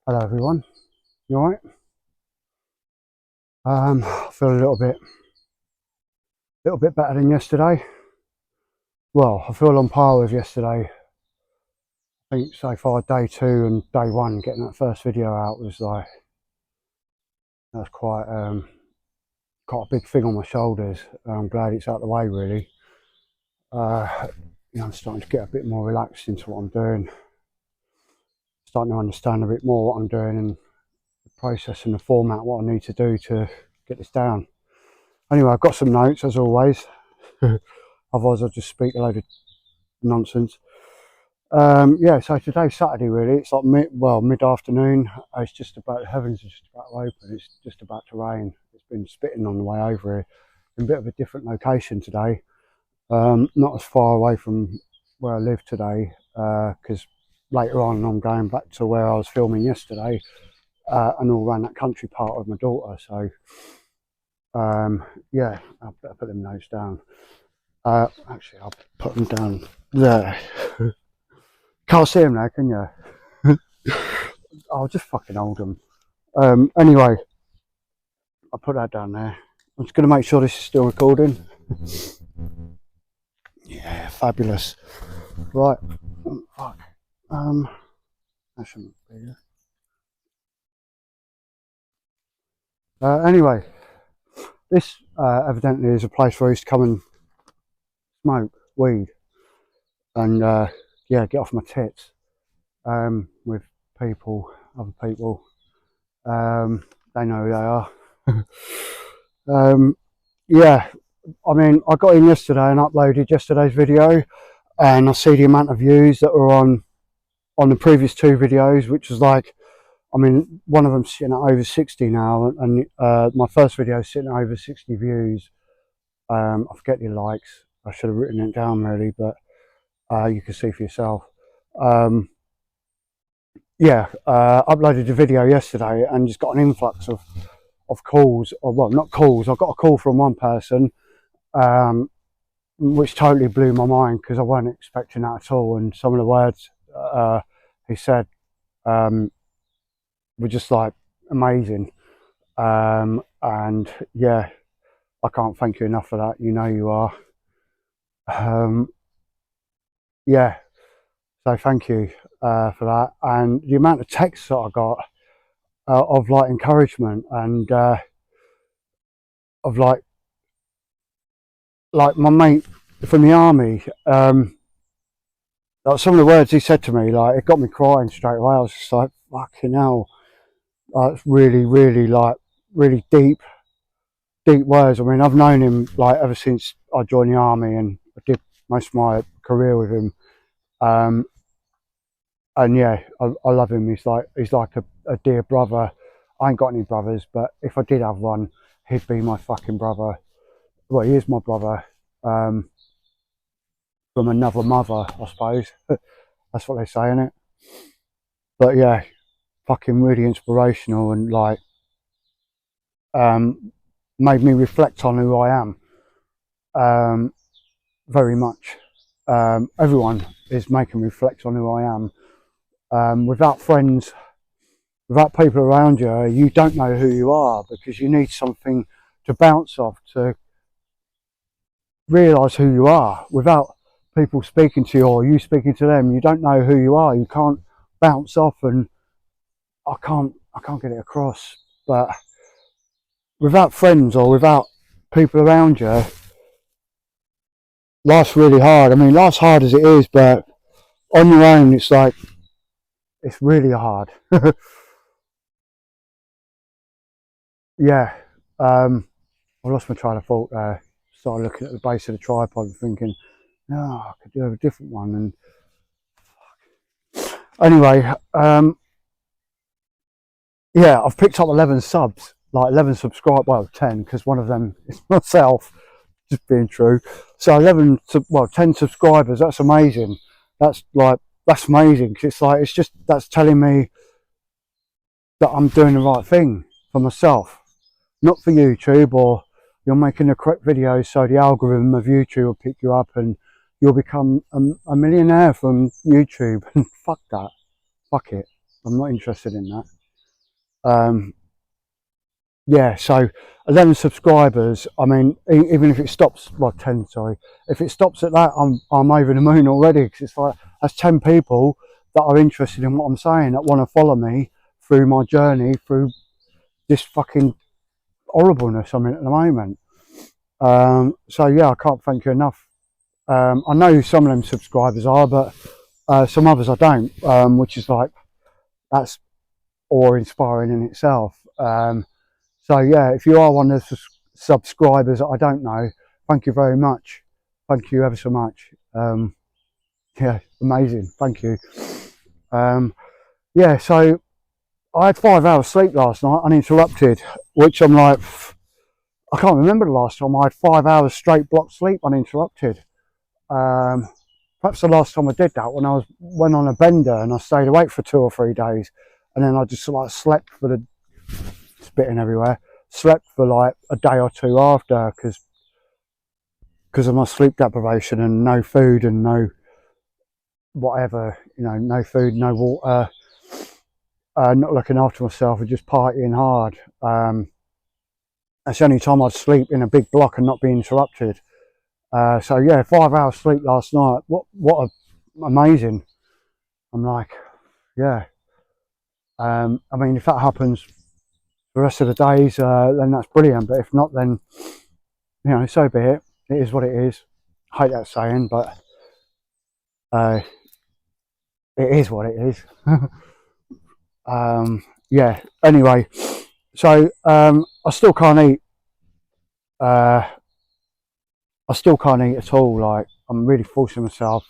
Hello everyone, you alright? I feel a little bit better than yesterday. Well, I feel on par with yesterday. I think so far day 2 and day 1 getting that first video out was like, that's quite a big thing on my shoulders. I'm glad it's out of the way really. I'm starting to get a bit more relaxed into what I'm doing. Starting to understand a bit more what I'm doing and the process and the format, what I need to do to get this down. Anyway, I've got some notes as always. Otherwise I'll just speak a load of nonsense. Yeah, so today's Saturday really. It's like mid-afternoon. It's just about, the heavens are just about to open. It's just about to rain. It's been spitting on the way over here. In a bit of a different location today. Not as far away from where I live today, because later on I'm going back to where I was filming yesterday, and all around that country part with my daughter. So yeah, I better put them notes down. Actually, I'll put them down there. Can't see them now, can you? I'll just fucking hold them. Anyway, I'll put that down there. I'm just going to make sure this is still recording. Yeah, fabulous. Right. Oh, fuck. That shouldn't be there. Anyway, this evidently is a place where I used to come and smoke weed and yeah, get off my tits with people, other people. They know who they are. Yeah, I mean, I got in yesterday and uploaded yesterday's video, and I see the amount of views that were on the previous 2 videos, which was like, I mean, one of them's sitting at over 60 now, and my first video is sitting at over 60 views. I forget the likes. I should have written it down really, but you can see for yourself. Yeah, uploaded a video yesterday and just got an influx of calls, or well, not calls. I got a call from one person, which totally blew my mind because I wasn't expecting that at all. And some of the words he said were just like amazing. And yeah, I can't thank you enough for that. You know you are. Yeah, so thank you for that. And the amount of texts that I got of like encouragement and of like my mate from the army, like some of the words he said to me, like it got me crying straight away. I was just like, fucking hell, it's really like really deep words. I mean, I've known him like ever since I joined the army, and I did most of my career with him. And yeah, I love him. He's like a dear brother. I ain't got any brothers, but if I did have one, he'd be my fucking brother. Well, he is my brother, from another mother, I suppose. That's what they say, innit? But yeah, fucking really inspirational, and like made me reflect on who I am, very much. Everyone is making me reflect on who I am. Without friends, without people around you, you don't know who you are, because you need something to bounce off to realise who you are. Without people speaking to you or you speaking to them, you don't know who you are. You can't bounce off, and I can't get it across. But without friends or without people around you, life's really hard. I mean, life's hard as it is, but on your own, it's like, it's really hard. Yeah, I lost my train of thought there. Started looking at the base of the tripod and thinking, no, I could do a different one. And anyway, yeah, I've picked up 11 subs, like 11 subscribers, well 10, because one of them is myself, just being true. So 10 subscribers, that's amazing. That's amazing, because it's like, that's telling me that I'm doing the right thing for myself, not for YouTube, or you're making the correct videos so the algorithm of YouTube will pick you up and you'll become a millionaire from YouTube. Fuck that. Fuck it. I'm not interested in that. Yeah, so 11 subscribers. I mean, even if it stops, well, 10, sorry. If it stops at that, I'm over the moon already, because it's like, that's 10 people that are interested in what I'm saying, that want to follow me through my journey, through this fucking horribleness I'm in at the moment. So yeah, I can't thank you enough. I know some of them subscribers are, but some others I don't, which is like, that's awe-inspiring in itself. So yeah, if you are one of the subscribers that I don't know, thank you very much. Thank you ever so much. Yeah, amazing. Thank you. Yeah, so I had 5 hours sleep last night, uninterrupted, which I'm like, I can't remember the last time I had 5 hours straight block sleep uninterrupted. Perhaps the last time I did that when I went on a bender and I stayed awake for 2 or 3 days, and then I just like slept for the spitting everywhere. Slept for like a day or two after because of my sleep deprivation and no food and no whatever, you know, no food, no water, not looking after myself and just partying hard. That's the only time I'd sleep in a big block and not be interrupted. So yeah, 5 hours sleep last night. What amazing. I'm like, yeah. I mean, if that happens the rest of the days, then that's brilliant. But if not, then, you know, so be it. It is what it is. I hate that saying, but it is what it is. Yeah. Anyway, so I still can't eat. I still can't eat at all. Like, I'm really forcing myself.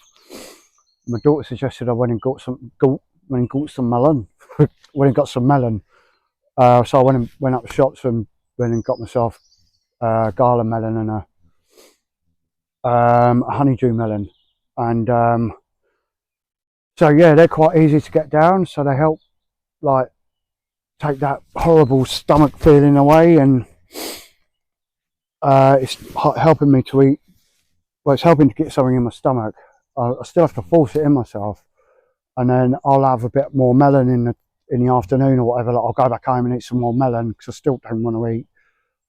My daughter suggested I went and got some melon. Went and got some melon. So I went up the shops and went and got myself gala melon and a honeydew melon, and so yeah, they're quite easy to get down. So they help like take that horrible stomach feeling away, and it's helping me to eat. Well, it's helping to get something in my stomach. I still have to force it in myself, and then I'll have a bit more melon in the afternoon or whatever. Like, I'll go back home and eat some more melon because I still don't want to eat.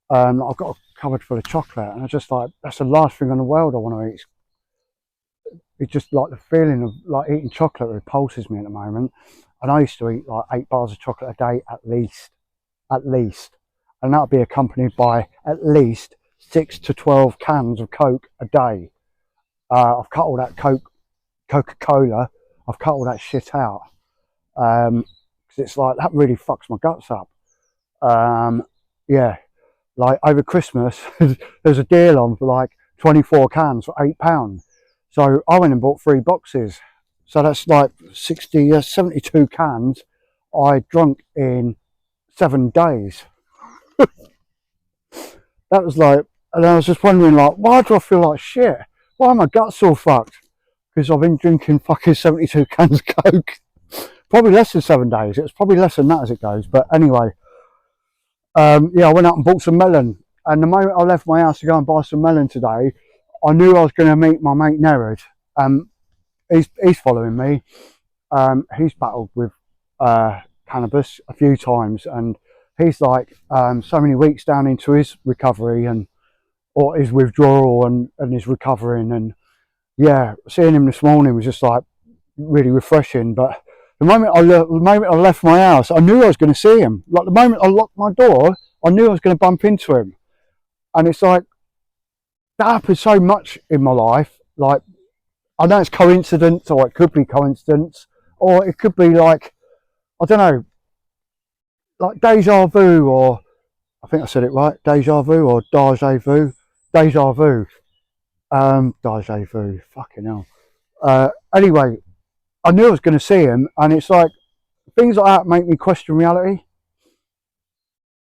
I've got a cupboard full of chocolate, and I just like, that's the last thing in the world I want to eat. It's just like the feeling of like eating chocolate repulses me at the moment. And I used to eat like 8 bars of chocolate a day at least, and that would be accompanied by at least 6 to 12 cans of Coke a day. I've cut all that Coca-Cola. I've cut all that shit out because it's like that really fucks my guts up. Yeah, like over Christmas, there's a deal on for like 24 cans for £8. So I went and bought 3 boxes. So that's like 72 cans I drunk in 7 days. That was like, and I was just wondering, like, why do I feel like shit? Why are my guts all fucked? Because I've been drinking fucking 72 cans of Coke. Probably less than 7 days. It was probably less than that as it goes. But anyway, yeah, I went out and bought some melon. And the moment I left my house to go and buy some melon today, I knew I was going to meet my mate Nerad. He's following me. He's battled with cannabis a few times, and he's like so many weeks down into his recovery and or his withdrawal and his recovering. And yeah, seeing him this morning was just like really refreshing. But the moment I left my house, I knew I was going to see him. Like the moment I locked my door, I knew I was going to bump into him. And it's like that happens so much in my life. Like, I know it's coincidence, or it could be coincidence, or it could be like, I don't know, like deja vu, or I think I said it right, deja vu or deja vu, deja vu, deja vu, fucking hell. Anyway, I knew I was going to see him, and it's like things like that make me question reality.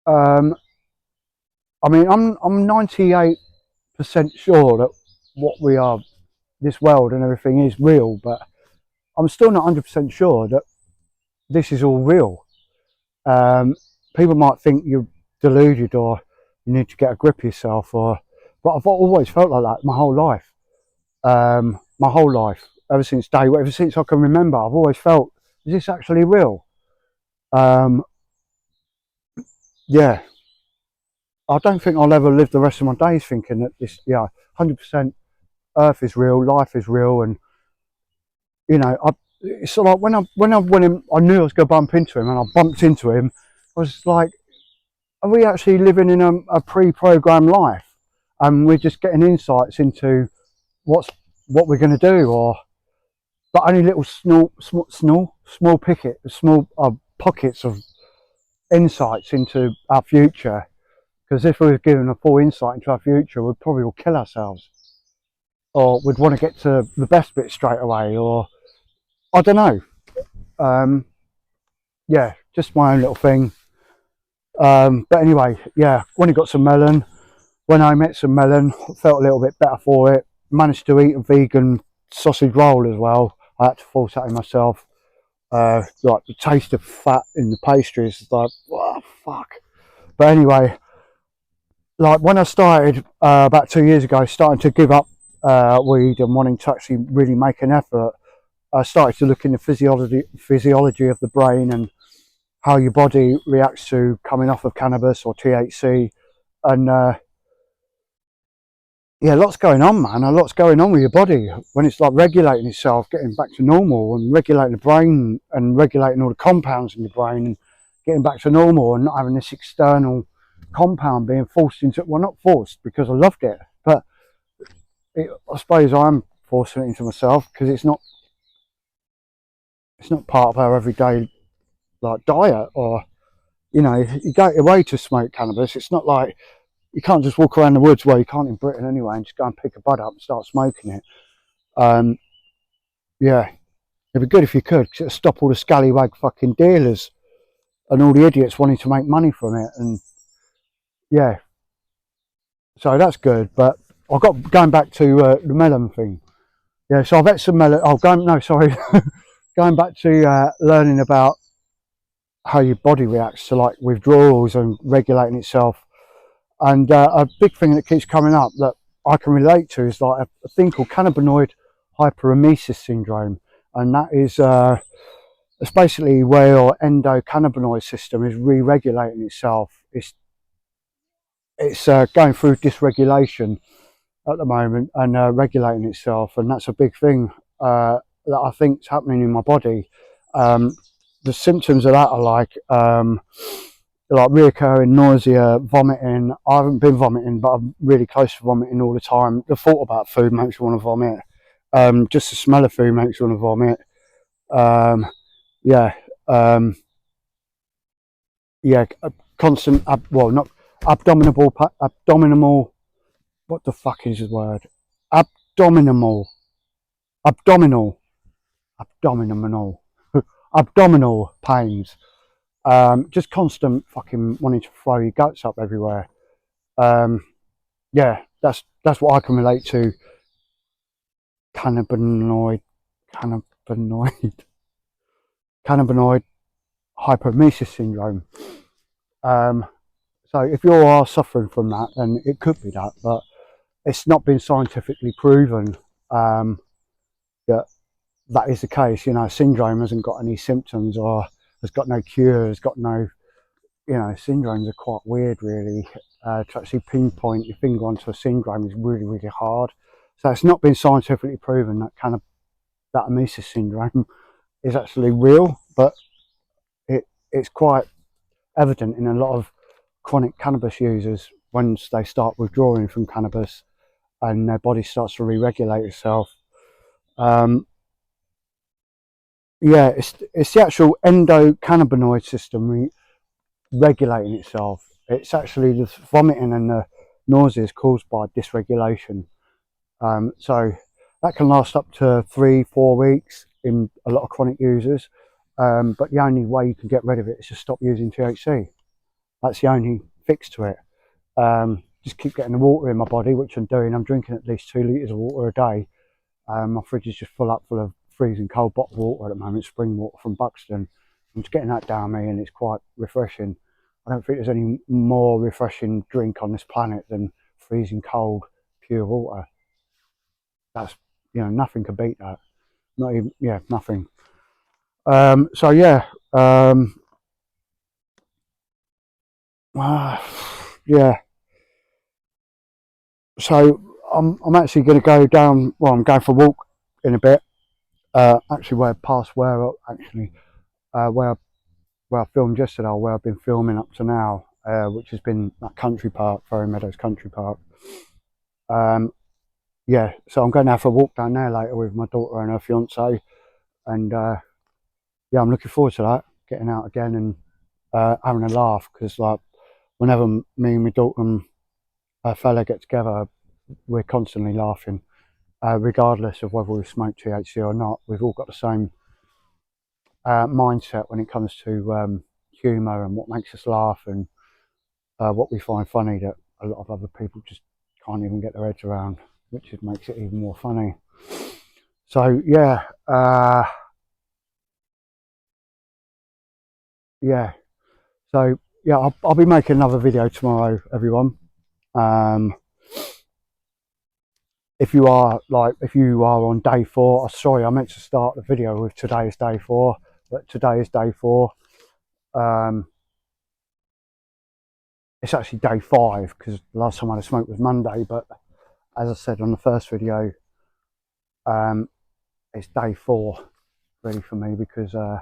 I mean, I'm 98% sure that what we are, this world and everything is real, but I'm still not 100% sure that this is all real. People might think you're deluded or you need to get a grip of yourself, but I've always felt like that my whole life. My whole life, ever since I can remember, I've always felt, is this actually real? yeah, I don't think I'll ever live the rest of my days thinking that this, yeah, 100% Earth is real, life is real, and you know, it's sort of like when I knew I was going to bump into him, and I bumped into him. I was like, are we actually living in a pre-programmed life, and we're just getting insights into what we're going to do, or but only little small pockets of insights into our future. Because if we were given a full insight into our future, we'd probably all kill ourselves, or we'd want to get to the best bit straight away, or I don't know. Um, yeah, just my own little thing. But anyway, yeah, when I got some melon, when I met some melon, I felt a little bit better for it. Managed to eat a vegan sausage roll as well. I had to force that in myself. Like the taste of fat in the pastries is like, oh, fuck. But anyway, like when I started about 2 years ago, starting to give up weed and wanting to actually really make an effort, I started to look into physiology of the brain and how your body reacts to coming off of cannabis or THC, and yeah, lots going on, man. A lot's going on with your body when it's like regulating itself, getting back to normal, and regulating the brain and regulating all the compounds in your brain, and getting back to normal, and not having this external compound being forced into. Well, not forced because I loved it, but I suppose I'm forcing it into myself because it's not part of our everyday like diet, or you know, you go away to smoke cannabis. It's not like you can't just walk around the woods, well, you can't in Britain anyway, and just go and pick a bud up and start smoking it. Um, yeah, it'd be good if you could, because it'd stop all the scallywag fucking dealers and all the idiots wanting to make money from it. And yeah, so that's good. But I got going back to the melon thing. Yeah, so I've had some melon. Oh, no, sorry. Going back to learning about how your body reacts to like withdrawals and regulating itself. And a big thing that keeps coming up that I can relate to is like a thing called Cannabinoid Hyperemesis Syndrome. And that is it's basically where your endocannabinoid system is re-regulating itself. It's going through dysregulation at the moment and regulating itself, and that's a big thing that I think is happening in my body. The symptoms of that are like reoccurring nausea, vomiting. I haven't been vomiting, but I'm really close to vomiting all the time. The thought about food makes you want to vomit. Just the smell of food makes you want to vomit. Um, yeah, um, yeah, constant. Well, not abdominal. What the fuck is the word? Abdominal, abdominal, abdominal, abdominal pains. Just constant fucking wanting to throw your guts up everywhere. Um, yeah, that's what I can relate to. Cannabinoid, cannabinoid, cannabinoid hyperemesis syndrome. Um, so if you are suffering from that, then it could be that, but it's not been scientifically proven that that is the case. You know, syndrome hasn't got any symptoms or has got no cure, has got no, you know, syndromes are quite weird, really. To actually pinpoint your finger onto a syndrome is really, really hard. So it's not been scientifically proven that kind of that emesis syndrome is actually real, but it's quite evident in a lot of chronic cannabis users once they start withdrawing from cannabis and their body starts to re-regulate itself. Um, yeah, it's the actual endocannabinoid system regulating itself. It's actually the vomiting and the nausea is caused by dysregulation. So that can last up to 3-4 weeks in a lot of chronic users. But the only way you can get rid of it is to stop using THC. That's the only fix to it. Just keep getting the water in my body, which I'm doing. I'm drinking at least 2 litres of water a day. My fridge is just full of freezing cold bottled water at the moment, spring water from Buxton. I'm just getting that down me, and it's quite refreshing. I don't think there's any more refreshing drink on this planet than freezing cold, pure water. That's, you know, nothing can beat that. Not even, yeah, nothing. So yeah, Yeah. So I'm actually going to go down. Well, I'm going for a walk in a bit. Actually, where I filmed yesterday, or where I've been filming up to now, which has been that country park, Furry Meadows Country Park. Yeah, so I'm going to have a walk down there later with my daughter and her fiance, and yeah, I'm looking forward to that. Getting out again and having a laugh, because like whenever me and my daughter and her fella get together, we're constantly laughing, regardless of whether we smoke THC or not. We've all got the same mindset when it comes to humour and what makes us laugh, and what we find funny that a lot of other people just can't even get their heads around, which makes it even more funny. So yeah, yeah. So yeah, I'll be making another video tomorrow, everyone. Um, if you are on day 4, sorry, I meant to start the video with today is day 4, but today is day 4. It's actually day 5, because the last time I had a smoke was Monday, but as I said on the first video, it's day 4 really for me, because I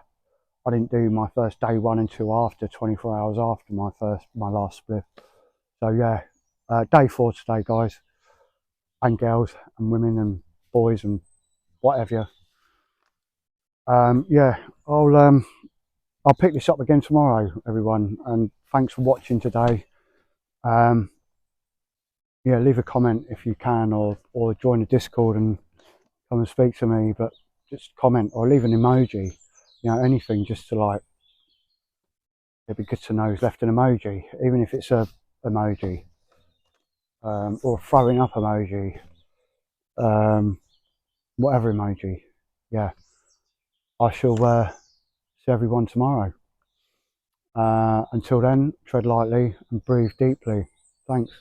didn't do my first day 1 until after 24 hours after my last split. So yeah, day 4 today, guys and girls and women and boys and whatever. Yeah, I'll pick this up again tomorrow, everyone, and thanks for watching today. Yeah, leave a comment if you can, or join the Discord and come and speak to me, but just comment or leave an emoji, anything, just to like, it'd be good to know who's left an emoji, even if it's a emoji, or throwing up emoji, whatever emoji. Yeah, I shall see everyone tomorrow. Until then, tread lightly and breathe deeply. Thanks.